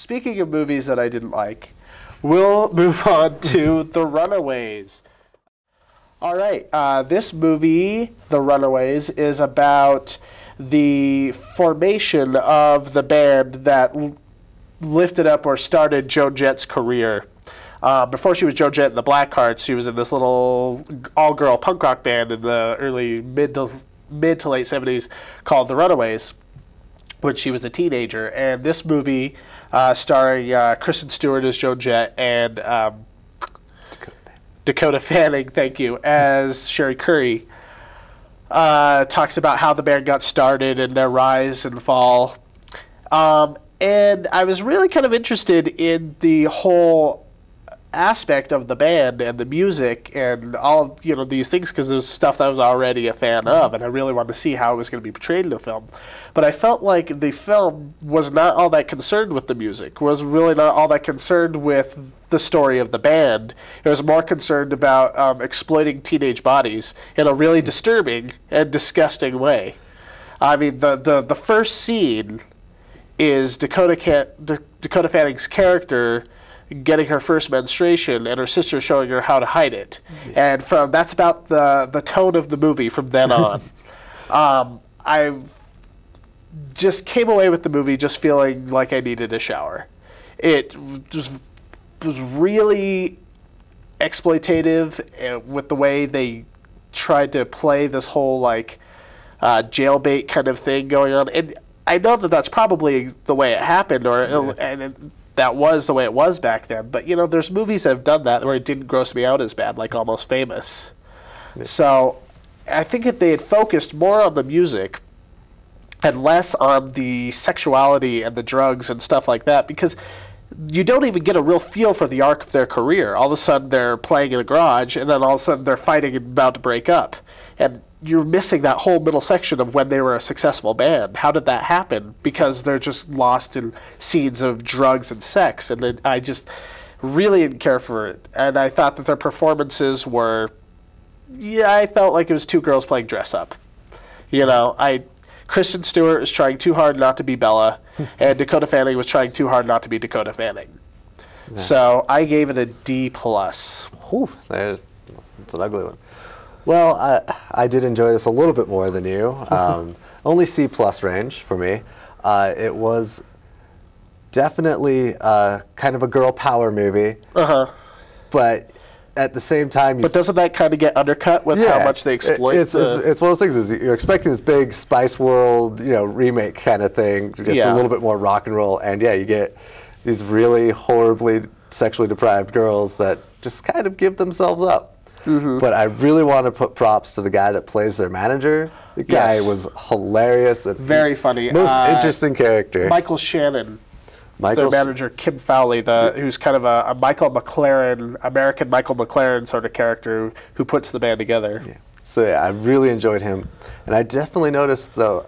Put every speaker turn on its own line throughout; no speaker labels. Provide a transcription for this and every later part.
speaking of movies that I didn't like, we'll move on to The Runaways. All right, this movie, The Runaways, is about the formation of the band that lifted up or started Joan Jett's career. Before she was Joan Jett and the Blackhearts, she was in this little all-girl punk rock band in the early mid to late 70s called The Runaways, when she was a teenager. And this movie, starring Kristen Stewart as Joan Jett and Dakota Fanning, thank you, as Sherry Curry, talks about how the band got started and their rise and fall. And I was really kind of interested in the whole aspect of the band and the music and all of, these things, because there's stuff that I was already a fan of, and I really wanted to see how it was going to be portrayed in the film. But I felt like the film was not all that concerned with the music, was really not all that concerned with the story of the band. It was more concerned about exploiting teenage bodies in a really disturbing and disgusting way. I mean, the first scene is Dakota Fanning's character getting her first menstruation and her sister showing her how to hide it. Yeah. And that's about the tone of the movie from then on. I just came away with the movie just feeling like I needed a shower. It was really exploitative with the way they tried to play this whole jailbait kind of thing going on. And I know that that's probably the way it happened, that was the way it was back then. But, there's movies that have done that where it didn't gross me out as bad, like Almost Famous. Yeah. So I think if they had focused more on the music and less on the sexuality and the drugs and stuff like that, because you don't even get a real feel for the arc of their career. All of a sudden they're playing in a garage, and then all of a sudden they're fighting and about to break up. And you're missing that whole middle section of when they were a successful band. How did that happen? Because they're just lost in scenes of drugs and sex. And I just really didn't care for it. And I thought that their performances were, I felt like it was two girls playing dress up. Kristen Stewart was trying too hard not to be Bella, and Dakota Fanning was trying too hard not to be Dakota Fanning. Yeah. So I gave it a D+.
Whew, that's an ugly one. Well, I did enjoy this a little bit more than you. Only C+ range for me. It was definitely kind of a girl power movie. But at the same time...
But doesn't that kind of get undercut with how much they exploit?
It's one of those things. Is you're expecting this big Spice World, remake kind of thing, just a little bit more rock and roll. And you get these really horribly sexually deprived girls that just kind of give themselves up. Mm-hmm. But I really want to put props to the guy that plays their manager. The guy was hilarious. And
very funny.
Most interesting character.
Michael Shannon. Their manager, Kim Fowley, who's kind of a American Michael McLaren sort of character who puts the band together.
Yeah. So I really enjoyed him. And I definitely noticed, though,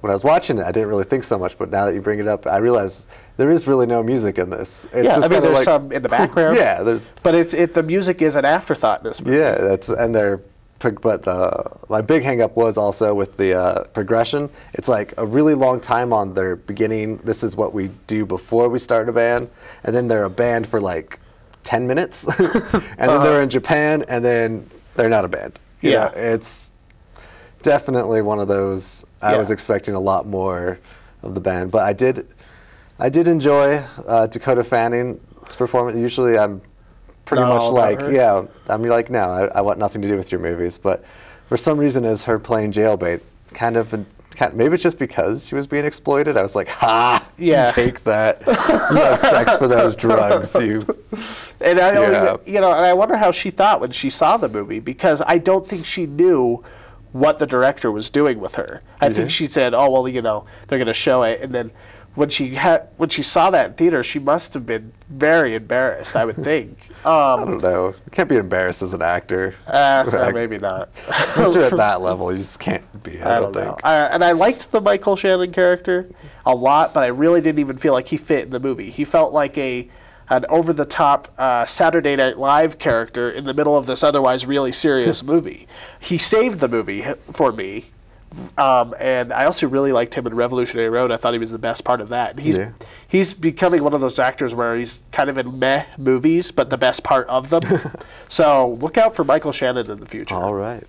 when I was watching it, I didn't really think so much. But now that you bring it up, I realized there is really no music in this. It's just
there's some in the background.
Yeah, there's.
But the music is an afterthought in this movie.
Yeah, but my big hang-up was also with the progression. It's like a really long time on their beginning. This is what we do before we start a band, and then they're a band for 10 minutes, and then they're in Japan, and then they're not a band. You know, it's definitely one of those. I was expecting a lot more of the band, but I did enjoy Dakota Fanning's performance. Usually, I'm pretty much I'm like, no, I want nothing to do with your movies. But for some reason, as her playing jailbait, maybe it's just because she was being exploited. I was like, take that. You have sex for those drugs, you.
And I wonder how she thought when she saw the movie, because I don't think she knew what the director was doing with her. I think she said, "Oh well, they're going to show it," and then when she saw that in theater, she must have been very embarrassed, I would think.
I don't know. You can't be embarrassed as an actor.
Maybe not.
Once you're at that level, you just can't be, I don't think.
And I liked the Michael Shannon character a lot, but I really didn't even feel like he fit in the movie. He felt like an over-the-top Saturday Night Live character in the middle of this otherwise really serious movie. He saved the movie for me, And I also really liked him in Revolutionary Road. I thought he was the best part of that. And he's becoming one of those actors where he's kind of in meh movies, but the best part of them. So look out for Michael Shannon in the future.
All right.